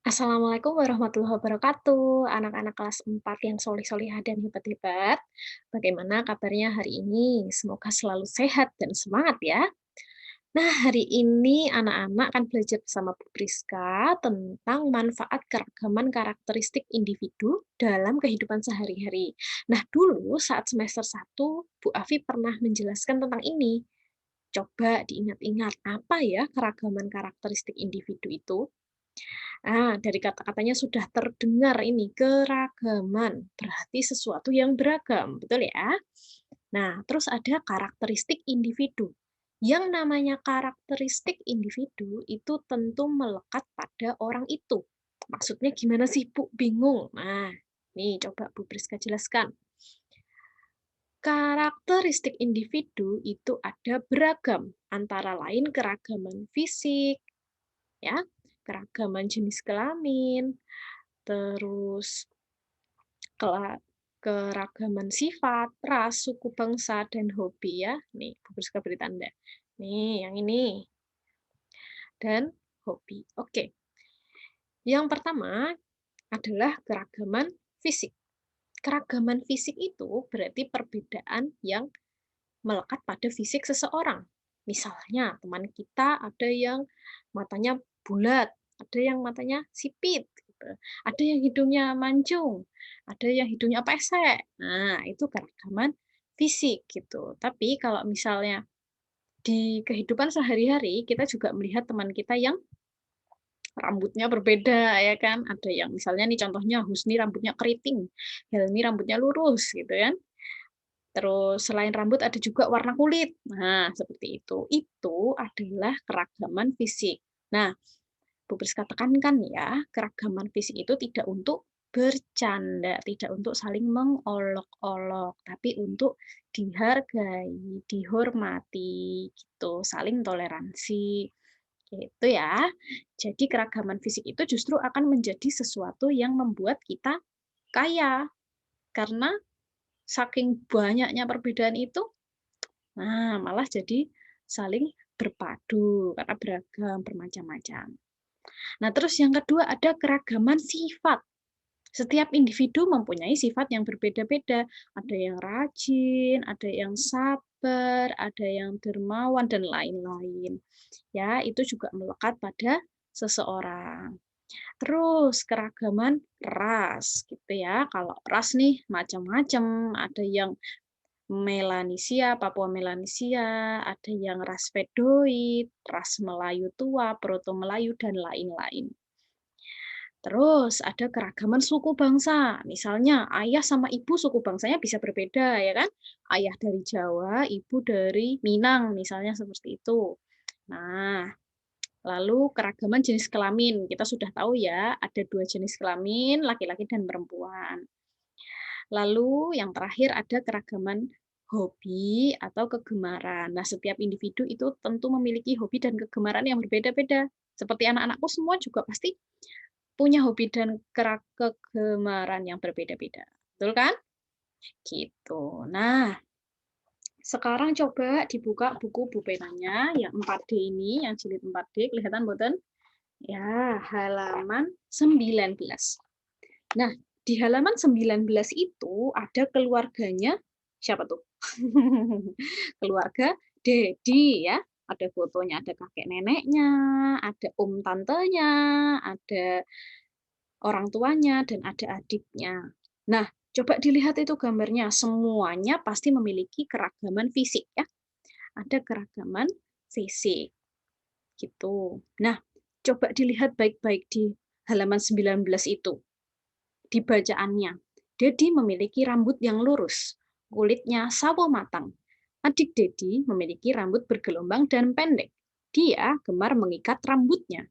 Assalamualaikum warahmatullahi wabarakatuh, anak-anak kelas 4 yang solih-solihah dan hebat-hebat. Bagaimana kabarnya hari ini? Semoga selalu sehat dan semangat ya. Nah, hari ini anak-anak akan belajar bersama Bu Priska tentang manfaat keragaman karakteristik individu dalam kehidupan sehari-hari. Nah, dulu saat semester 1, Bu Afi pernah menjelaskan tentang ini. Coba diingat-ingat, apa ya keragaman karakteristik individu itu? Dari kata-katanya sudah terdengar ini, keragaman, berarti sesuatu yang beragam, betul ya? Nah, terus ada karakteristik individu. Yang namanya karakteristik individu itu tentu melekat pada orang itu. Maksudnya gimana sih, Bu? Bingung. Nah, nih coba Bu Priska jelaskan. Karakteristik individu itu ada beragam, antara lain keragaman fisik, ya, keragaman jenis kelamin, terus keragaman sifat, ras, suku bangsa, dan hobi ya. Nih, Bu Priska beri tanda. Nih, yang ini. Dan hobi. Oke. Yang pertama adalah keragaman fisik. Keragaman fisik itu berarti perbedaan yang melekat pada fisik seseorang. Misalnya, teman kita ada yang matanya bulat, ada yang matanya sipit, gitu. Ada yang hidungnya mancung, ada yang hidungnya pesek. Nah, itu keragaman fisik gitu. Tapi kalau misalnya di kehidupan sehari-hari, kita juga melihat teman kita yang rambutnya berbeda ya kan. Ada yang misalnya nih contohnya Husni rambutnya keriting, Helmi rambutnya lurus gitu kan. Terus selain rambut ada juga warna kulit. Nah, seperti itu. Itu adalah keragaman fisik. Nah, Bu Priska tekankan ya, keragaman fisik itu tidak untuk bercanda, tidak untuk saling mengolok-olok, tapi untuk dihargai, dihormati, gitu, saling toleransi, gitu ya. Jadi keragaman fisik itu justru akan menjadi sesuatu yang membuat kita kaya, karena saking banyaknya perbedaan itu, nah malah jadi saling berpadu karena beragam, bermacam-macam. Nah, terus yang kedua ada keragaman sifat. Setiap individu mempunyai sifat yang berbeda-beda. Ada yang rajin, ada yang sabar, ada yang dermawan, dan lain-lain. Ya, itu juga melekat pada seseorang. Terus keragaman ras gitu ya. Kalau ras nih macam-macam, ada yang Melanesia, Papua Melanesia, ada yang ras Fedoid, ras Melayu tua, Proto Melayu, dan lain-lain. Terus ada keragaman suku bangsa. Misalnya ayah sama ibu suku bangsanya bisa berbeda ya kan? Ayah dari Jawa, ibu dari Minang misalnya seperti itu. Nah, lalu keragaman jenis kelamin. Kita sudah tahu ya, ada dua jenis kelamin, laki-laki dan perempuan. Lalu yang terakhir ada keragaman hobi atau kegemaran. Nah, setiap individu itu tentu memiliki hobi dan kegemaran yang berbeda-beda. Seperti anak-anakku semua juga pasti punya hobi dan kegemaran yang berbeda-beda. Betul kan? Gitu. Nah, sekarang coba dibuka buku bupenanya yang 4D ini, yang jilid 4D, kelihatan mboten? Ya, halaman 19. Nah, di halaman 19 itu ada keluarganya siapa tuh? Keluarga Dedi ya. Ada fotonya, ada kakek neneknya, ada om tantenya, ada orang tuanya, dan ada adiknya. Nah, coba dilihat itu gambarnya. Semuanya pasti memiliki keragaman fisik ya. Ada keragaman fisik gitu. Nah, coba dilihat baik-baik di halaman 19 itu. Di bacaannya. Dedi memiliki rambut yang lurus, kulitnya sawo matang. Adik Dedi memiliki rambut bergelombang dan pendek. Dia gemar mengikat rambutnya.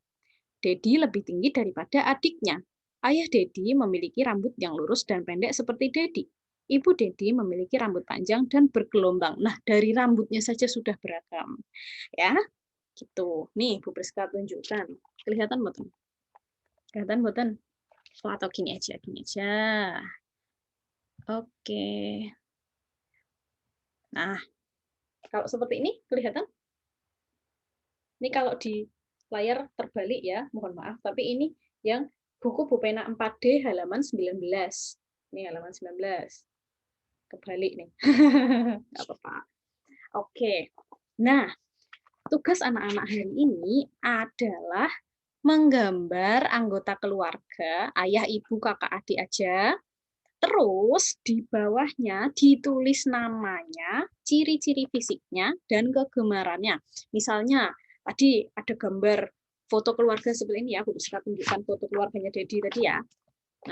Dedi lebih tinggi daripada adiknya. Ayah Dedi memiliki rambut yang lurus dan pendek seperti Dedi. Ibu Dedi memiliki rambut panjang dan bergelombang. Nah, dari rambutnya saja sudah beragam. Ya, gitu. Nih, Bu Priska tunjukkan. Kelihatan betul? Kelihatan betul? Oh, atau gini aja, gini aja. Oke. Nah, kalau seperti ini kelihatan? Ini kalau di layar terbalik ya, mohon maaf. Tapi ini yang buku Pupena 4D halaman 19. Ini halaman 19. Kebalik nih. Nggak apa-apa. Oke. Nah, tugas anak-anak hari ini adalah menggambar anggota keluarga, ayah, ibu, kakak, adik aja. Terus di bawahnya ditulis namanya, ciri-ciri fisiknya, dan kegemarannya. Misalnya, tadi ada gambar foto keluarga seperti ini ya, aku bisa tunjukkan foto keluarganya Dedi tadi ya.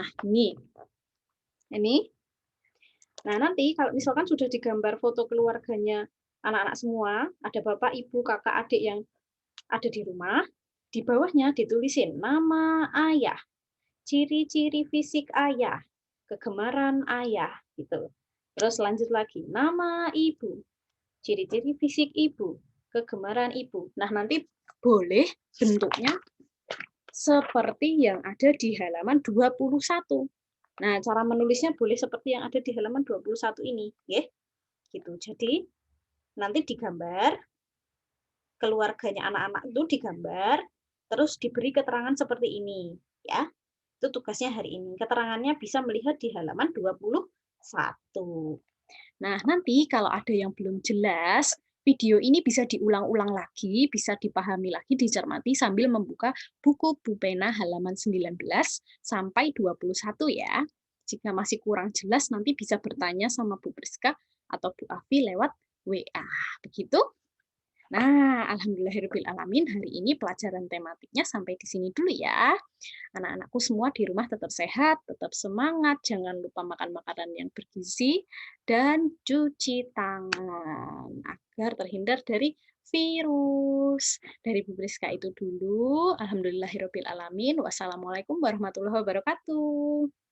Nah, ini. Nah, nanti kalau misalkan sudah digambar foto keluarganya anak-anak semua, ada bapak, ibu, kakak, adik yang ada di rumah, di bawahnya ditulisin nama ayah, ciri-ciri fisik ayah, kegemaran ayah, gitu. Terus lanjut lagi, nama ibu, ciri-ciri fisik ibu, kegemaran ibu. Nah, nanti boleh bentuknya seperti yang ada di halaman 21. Nah, cara menulisnya boleh seperti yang ada di halaman 21 ini, ya. Gitu. Jadi, nanti digambar keluarganya anak-anak itu digambar, terus diberi keterangan seperti ini, ya. Itu tugasnya hari ini. Keterangannya bisa melihat di halaman 21. Nah, nanti kalau ada yang belum jelas, video ini bisa diulang-ulang lagi, bisa dipahami lagi, dicermati sambil membuka buku Pupena halaman 19 sampai 21 ya. Jika masih kurang jelas, nanti bisa bertanya sama Bu Priska atau Bu Afi lewat WA. Begitu? Nah, alhamdulillahirrahmanirrahim, hari ini pelajaran tematiknya sampai di sini dulu ya. Anak-anakku semua di rumah tetap sehat, tetap semangat, jangan lupa makan makanan yang bergizi, dan cuci tangan agar terhindar dari virus. Dari Bu Priska itu dulu. Alhamdulillahirrahmanirrahim. Wassalamualaikum warahmatullahi wabarakatuh.